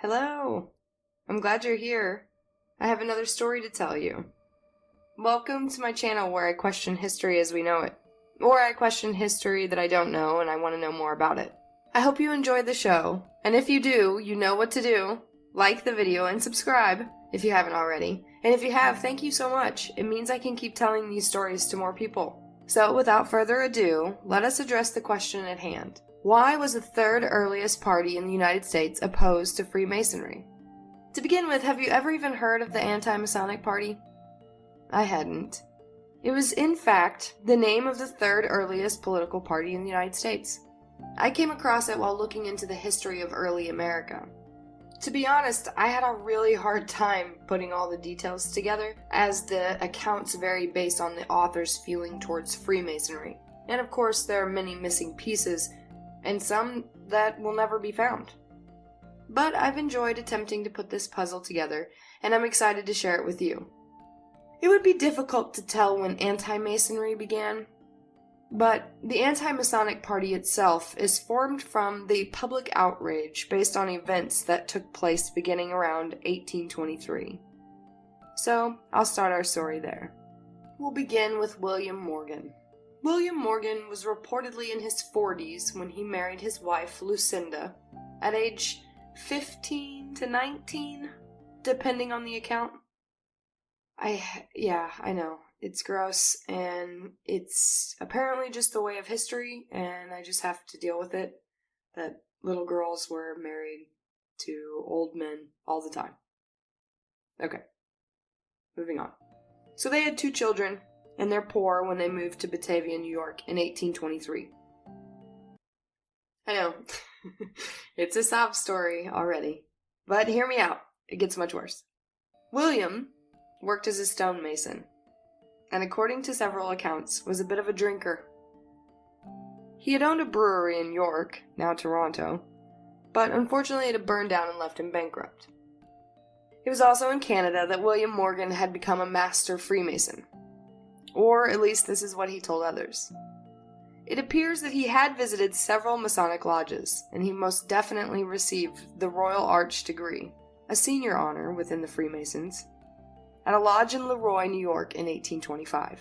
Hello! I'm glad you're here. I have another story to tell you. Welcome to my channel where I question history as we know it. Or I question history that I don't know and I want to know more about it. I hope you enjoy the show, and if you do, you know what to do. Like the video and subscribe if you haven't already. And if you have, thank you so much. It means I can keep telling these stories to more people. So without further ado, let us address the question at hand. Why was the third earliest party in the United States opposed to Freemasonry? To begin with, have you ever even heard of the Anti-Masonic Party? I hadn't. It was, in fact, the name of the third earliest political party in the United States. I came across it while looking into the history of early America. To be honest, I had a really hard time putting all the details together, as the accounts vary based on the author's feeling towards Freemasonry. And of course, there are many missing pieces, and some that will never be found. But I've enjoyed attempting to put this puzzle together, and I'm excited to share it with you. It would be difficult to tell when Anti-Masonry began, but the Anti-Masonic Party itself is formed from the public outrage based on events that took place beginning around 1823. So, I'll start our story there. We'll begin with William Morgan. William Morgan was reportedly in his 40s when he married his wife, Lucinda, at age 15 to 19, depending on the account. I know. It's gross, and it's apparently just the way of history, and I just have to deal with it, that little girls were married to old men all the time. Okay, moving on. So they had 2 children, and they're poor when they moved to Batavia, New York in 1823. I know, it's a sob story already, but hear me out, it gets much worse. William worked as a stonemason, and according to several accounts, was a bit of a drinker. He had owned a brewery in York, now Toronto, but unfortunately it had burned down and left him bankrupt. It was also in Canada that William Morgan had become a master Freemason, or at least this is what he told others. It appears that he had visited several Masonic lodges, and he most definitely received the Royal Arch degree, a senior honor within the Freemasons, at a lodge in Leroy, New York in 1825.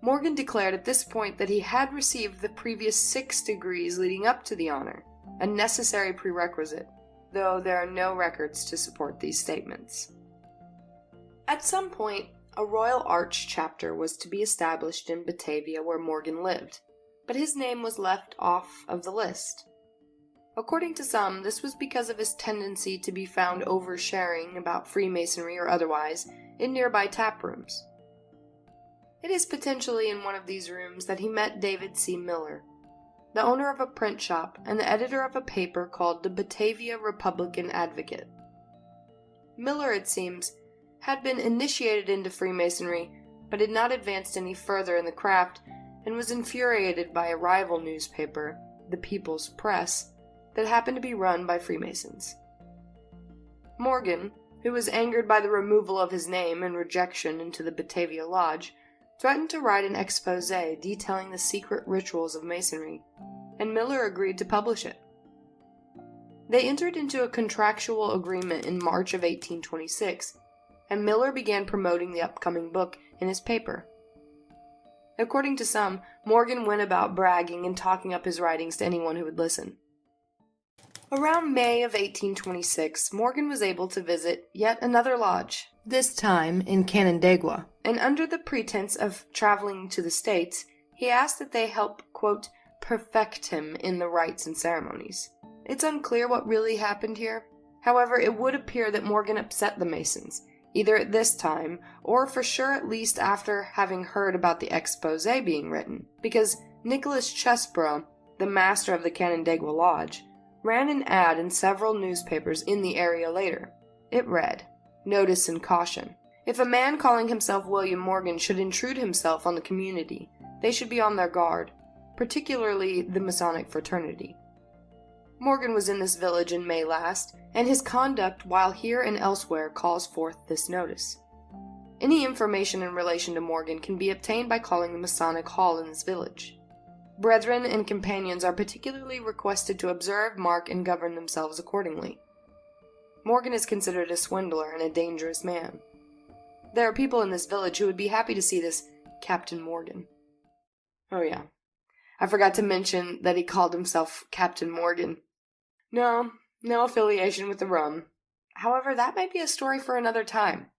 Morgan declared at this point that he had received the previous 6 degrees leading up to the honor, a necessary prerequisite, though there are no records to support these statements. At some point, a Royal Arch chapter was to be established in Batavia where Morgan lived, but his name was left off of the list. According to some, this was because of his tendency to be found oversharing about Freemasonry or otherwise in nearby tap rooms. It is potentially in one of these rooms that he met David C. Miller, the owner of a print shop and the editor of a paper called the Batavia Republican Advocate. Miller, it seems, had been initiated into Freemasonry, but had not advanced any further in the craft, and was infuriated by a rival newspaper, the People's Press, that happened to be run by Freemasons. Morgan, who was angered by the removal of his name and rejection into the Batavia Lodge, threatened to write an expose detailing the secret rituals of Masonry, and Miller agreed to publish it. They entered into a contractual agreement in March of 1826, and Miller began promoting the upcoming book in his paper. According to some, Morgan went about bragging and talking up his writings to anyone who would listen. Around May of 1826, Morgan was able to visit yet another lodge, this time in Canandaigua, and under the pretense of traveling to the States, he asked that they help, quote, perfect him in the rites and ceremonies. It's unclear what really happened here. However, it would appear that Morgan upset the Masons, either at this time, or for sure at least after having heard about the expose being written, because Nicholas Chesbrough, the master of the Canandaigua Lodge, ran an ad in several newspapers in the area later. It read, "Notice and caution. If a man calling himself William Morgan should intrude himself on the community, they should be on their guard, particularly the Masonic fraternity." Morgan was in this village in May last, and his conduct while here and elsewhere calls forth this notice. Any information in relation to Morgan can be obtained by calling the Masonic Hall in this village. Brethren and companions are particularly requested to observe, mark, and govern themselves accordingly. Morgan is considered a swindler and a dangerous man. There are people in this village who would be happy to see this Captain Morgan. Oh yeah, I forgot to mention that he called himself Captain Morgan. No affiliation with the rum. However, that might be a story for another time.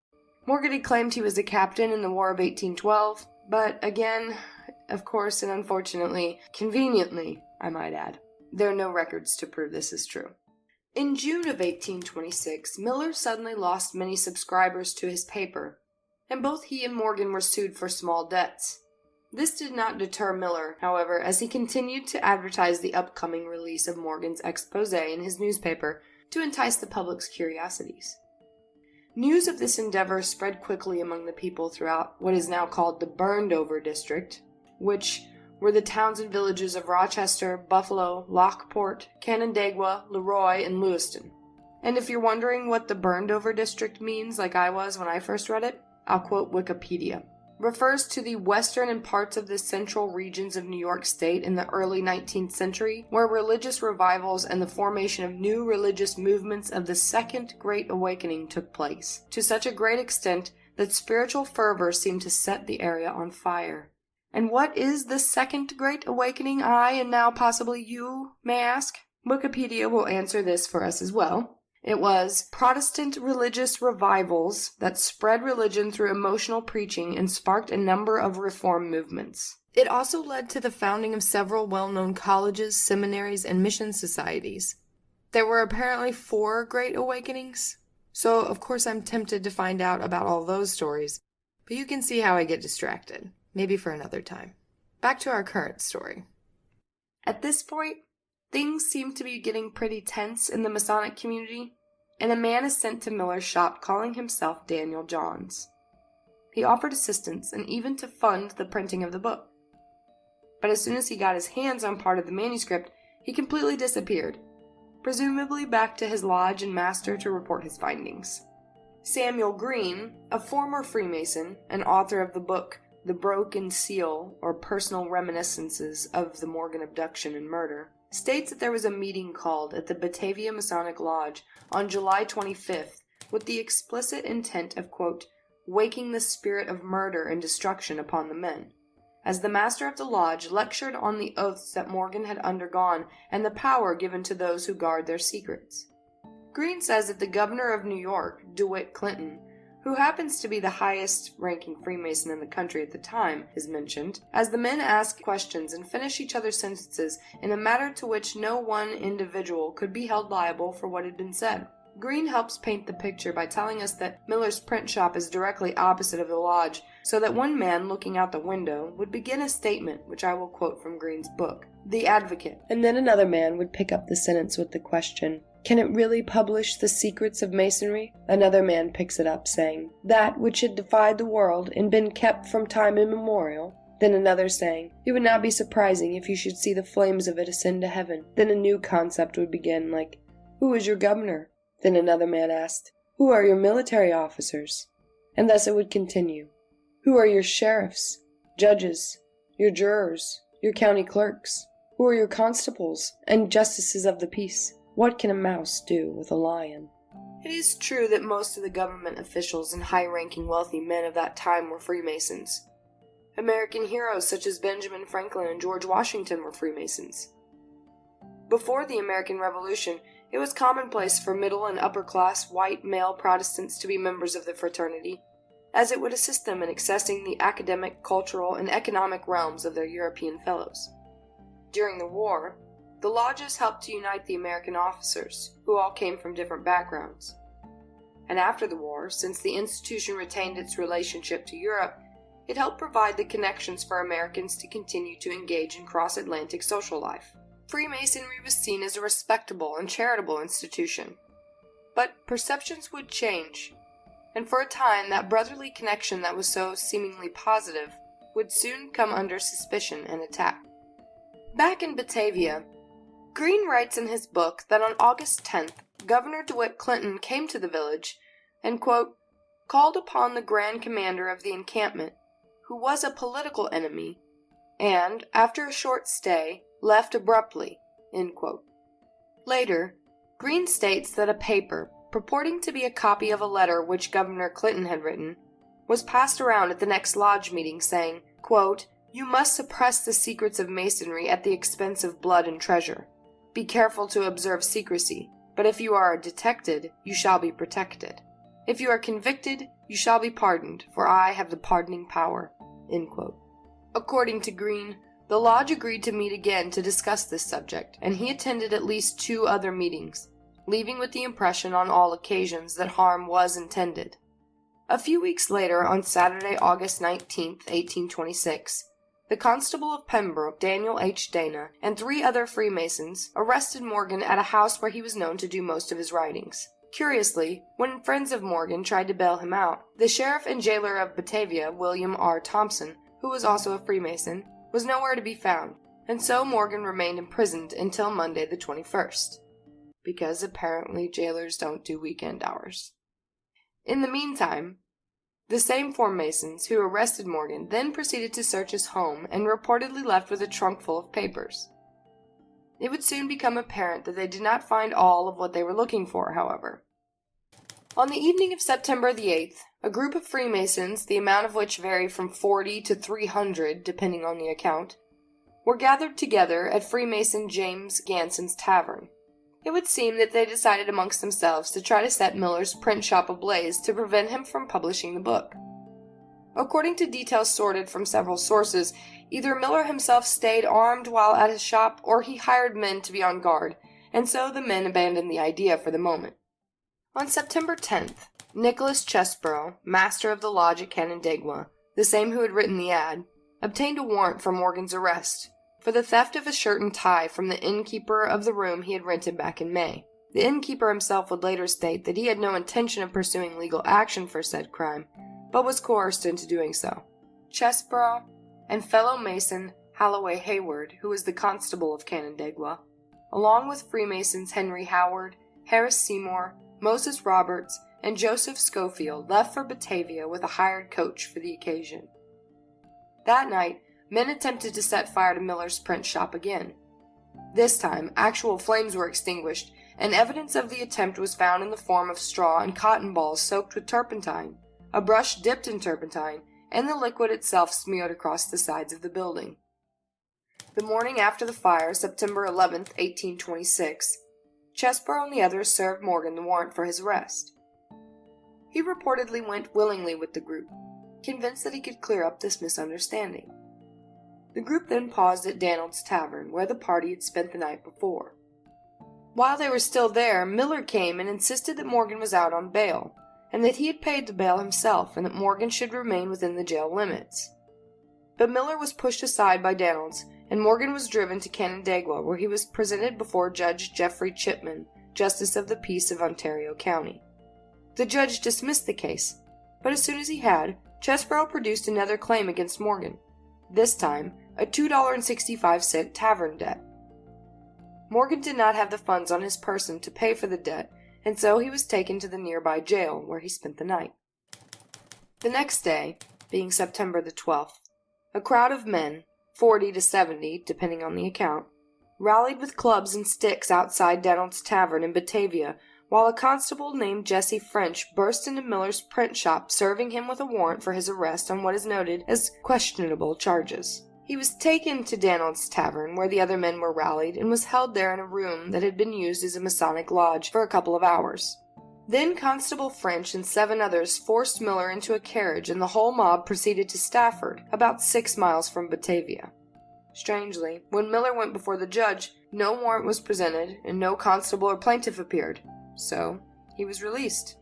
Morgan had claimed he was a captain in the War of 1812, but again, of course and unfortunately, conveniently, I might add, there are no records to prove this is true. In June of 1826, Miller suddenly lost many subscribers to his paper, and both he and Morgan were sued for small debts. This did not deter Miller, however, as he continued to advertise the upcoming release of Morgan's exposé in his newspaper to entice the public's curiosities. News of this endeavor spread quickly among the people throughout what is now called the Burned-Over District, which were the towns and villages of Rochester, Buffalo, Lockport, Canandaigua, Leroy, and Lewiston. And if you're wondering what the Burned-Over District means, like I was when I first read it, I'll quote Wikipedia. Refers to the western and parts of the central regions of New York State in the early 19th century, where religious revivals and the formation of new religious movements of the Second Great Awakening took place, to such a great extent that spiritual fervor seemed to set the area on fire. And what is the Second Great Awakening, I, and now possibly you, may ask? Wikipedia will answer this for us as well. It was Protestant religious revivals that spread religion through emotional preaching and sparked a number of reform movements. It also led to the founding of several well-known colleges, seminaries, and mission societies. There were apparently 4 Great Awakenings, so of course I'm tempted to find out about all those stories, but you can see how I get distracted. Maybe for another time. Back to our current story. At this point, things seem to be getting pretty tense in the Masonic community, and a man is sent to Miller's shop calling himself Daniel Johns. He offered assistance and even to fund the printing of the book. But as soon as he got his hands on part of the manuscript, he completely disappeared, presumably back to his lodge and master to report his findings. Samuel Green, a former Freemason and author of the book The Broken Seal, or Personal Reminiscences of the Morgan Abduction and Murder, states that there was a meeting called at the Batavia Masonic Lodge on July 25th with the explicit intent of, quote, waking the spirit of murder and destruction upon the men, as the master of the lodge lectured on the oaths that Morgan had undergone and the power given to those who guard their secrets. Green says that the governor of New York, DeWitt Clinton, who happens to be the highest-ranking Freemason in the country at the time, is mentioned, as the men ask questions and finish each other's sentences in a manner to which no one individual could be held liable for what had been said. Green helps paint the picture by telling us that Miller's print shop is directly opposite of the lodge, so that one man looking out the window would begin a statement, which I will quote from Green's book, The Advocate, and then another man would pick up the sentence with the question, "Can it really publish the secrets of Masonry?" Another man picks it up, saying, "That which had defied the world and been kept from time immemorial." Then another saying, "It would not be surprising if you should see the flames of it ascend to heaven." Then a new concept would begin, like, "Who is your governor?" Then another man asked, "Who are your military officers?" And thus it would continue. "Who are your sheriffs, judges, your jurors, your county clerks? Who are your constables and justices of the peace? What can a mouse do with a lion?" It is true that most of the government officials and high-ranking wealthy men of that time were Freemasons. American heroes such as Benjamin Franklin and George Washington were Freemasons. Before the American Revolution, it was commonplace for middle and upper-class white male Protestants to be members of the fraternity, as it would assist them in accessing the academic, cultural, and economic realms of their European fellows. During the war, the lodges helped to unite the American officers, who all came from different backgrounds. And after the war, since the institution retained its relationship to Europe, it helped provide the connections for Americans to continue to engage in cross-Atlantic social life. Freemasonry was seen as a respectable and charitable institution. But perceptions would change, and for a time that brotherly connection that was so seemingly positive would soon come under suspicion and attack. Back in Batavia, Green writes in his book that on August 10th, Governor DeWitt Clinton came to the village and, quote, called upon the Grand Commander of the encampment, who was a political enemy, and, after a short stay, left abruptly, end quote. Later, Green states that a paper, purporting to be a copy of a letter which Governor Clinton had written, was passed around at the next lodge meeting saying, quote, "You must suppress the secrets of Masonry at the expense of blood and treasure. Be careful to observe secrecy, but if you are detected, you shall be protected. If you are convicted, you shall be pardoned, for I have the pardoning power." End quote. According to Green, the lodge agreed to meet again to discuss this subject, and he attended at least 2 other meetings, leaving with the impression on all occasions that harm was intended. A few weeks later, on Saturday, August 19, 1826, the Constable of Pembroke, Daniel H. Dana, and 3 other Freemasons arrested Morgan at a house where he was known to do most of his writings. Curiously, when friends of Morgan tried to bail him out, the sheriff and jailer of Batavia, William R. Thompson, who was also a Freemason, was nowhere to be found, and so Morgan remained imprisoned until Monday the 21st, because apparently jailers don't do weekend hours. In the meantime, the same 4 Masons who arrested Morgan then proceeded to search his home and reportedly left with a trunk full of papers. It would soon become apparent that they did not find all of what they were looking for, however. On the evening of September the 8th, a group of Freemasons, the amount of which varied from 40 to 300 depending on the account, were gathered together at Freemason James Ganson's tavern. It would seem that they decided amongst themselves to try to set Miller's print shop ablaze to prevent him from publishing the book. According to details sorted from several sources, either Miller himself stayed armed while at his shop, or he hired men to be on guard, and so the men abandoned the idea for the moment. On September 10th, Nicholas Chesbrough, master of the lodge at Canandaigua, the same who had written the ad, obtained a warrant for Morgan's arrest for the theft of a shirt and tie from the innkeeper of the room he had rented back in May. The innkeeper himself would later state that he had no intention of pursuing legal action for said crime, but was coerced into doing so. Chesbrough and fellow Mason Holloway Hayward, who was the constable of Canandaigua, along with Freemasons Henry Howard, Harris Seymour, Moses Roberts, and Joseph Schofield, left for Batavia with a hired coach for the occasion. That night, men attempted to set fire to Miller's print shop again. This time, actual flames were extinguished, and evidence of the attempt was found in the form of straw and cotton balls soaked with turpentine, a brush dipped in turpentine, and the liquid itself smeared across the sides of the building. The morning after the fire, September 11, 1826, Chesbrough and the others served Morgan the warrant for his arrest. He reportedly went willingly with the group, convinced that he could clear up this misunderstanding. The group then paused at Danild's Tavern, where the party had spent the night before. While they were still there, Miller came and insisted that Morgan was out on bail, and that he had paid the bail himself, and that Morgan should remain within the jail limits. But Miller was pushed aside by Danild's, and Morgan was driven to Canandaigua, where he was presented before Judge Jeffrey Chipman, Justice of the Peace of Ontario County. The judge dismissed the case, but as soon as he had, Chesbrough produced another claim against Morgan, this time a $2.65 tavern debt. Morgan did not have the funds on his person to pay for the debt, and so he was taken to the nearby jail, where he spent the night. The next day, being September the 12th, a crowd of men, 40 to 70, depending on the account, rallied with clubs and sticks outside Danild's Tavern in Batavia, while a constable named Jesse French burst into Miller's print shop, serving him with a warrant for his arrest on what is noted as questionable charges. He was taken to Danild's Tavern, where the other men were rallied, and was held there in a room that had been used as a Masonic lodge for a couple of hours. Then Constable French and 7 others forced Miller into a carriage, and the whole mob proceeded to Stafford, about 6 miles from Batavia. Strangely, when Miller went before the judge, no warrant was presented, and no constable or plaintiff appeared. So, he was released.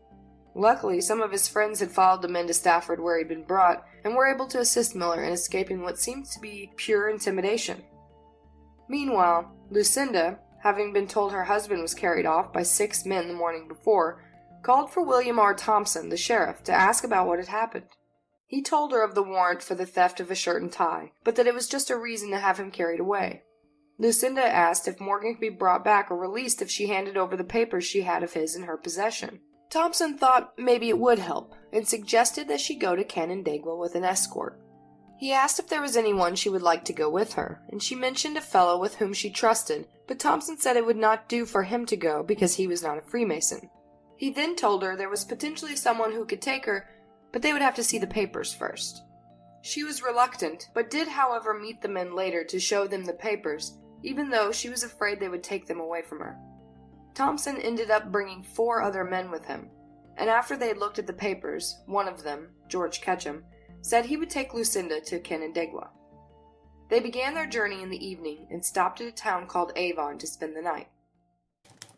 Luckily, some of his friends had followed the men to Stafford where he'd been brought, and were able to assist Miller in escaping what seemed to be pure intimidation. Meanwhile, Lucinda, having been told her husband was carried off by 6 men the morning before, called for William R. Thompson, the sheriff, to ask about what had happened. He told her of the warrant for the theft of a shirt and tie, but that it was just a reason to have him carried away. Lucinda asked if Morgan could be brought back or released if she handed over the papers she had of his in her possession. Thompson thought maybe it would help, and suggested that she go to Canandaigua with an escort. He asked if there was anyone she would like to go with her, and she mentioned a fellow with whom she trusted, but Thompson said it would not do for him to go because he was not a Freemason. He then told her there was potentially someone who could take her, but they would have to see the papers first. She was reluctant, but did however meet the men later to show them the papers, even though she was afraid they would take them away from her. Thompson ended up bringing 4 other men with him, and after they had looked at the papers, one of them, George Ketchum, said he would take Lucinda to Canandaigua. They began their journey in the evening and stopped at a town called Avon to spend the night.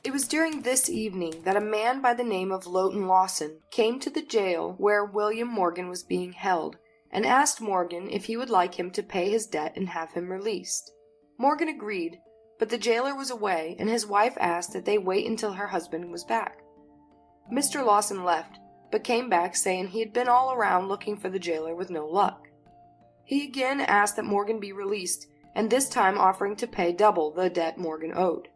It was during this evening that a man by the name of Lowton Lawson came to the jail where William Morgan was being held and asked Morgan if he would like him to pay his debt and have him released. Morgan agreed, but the jailer was away and his wife asked that they wait until her husband was back. Mr. Lawson left, but came back saying he had been all around looking for the jailer with no luck. He again asked that Morgan be released, and this time offering to pay double the debt Morgan owed.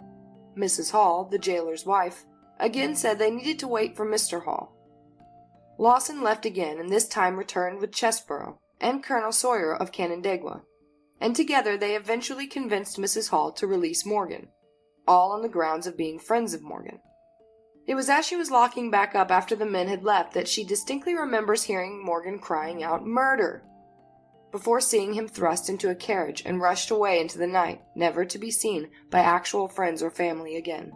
Mrs. Hall, the jailer's wife, again said they needed to wait for Mr. Hall. Lawson left again and this time returned with Chesborough and Colonel Sawyer of Canandaigua, and together they eventually convinced Mrs. Hall to release Morgan, all on the grounds of being friends of Morgan. It was as she was locking back up after the men had left that she distinctly remembers hearing Morgan crying out, "Murder!" before seeing him thrust into a carriage and rushed away into the night, never to be seen by actual friends or family again.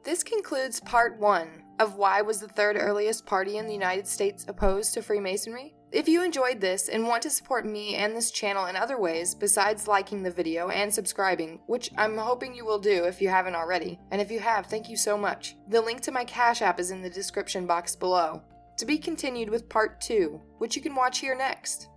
This concludes part 1 of why was the third earliest party in the United States opposed to Freemasonry. If you enjoyed this and want to support me and this channel in other ways besides liking the video and subscribing, which I'm hoping you will do if you haven't already, and if you have, thank you so much. The link to my Cash App is in the description box below. To be continued with part 2, which you can watch here next.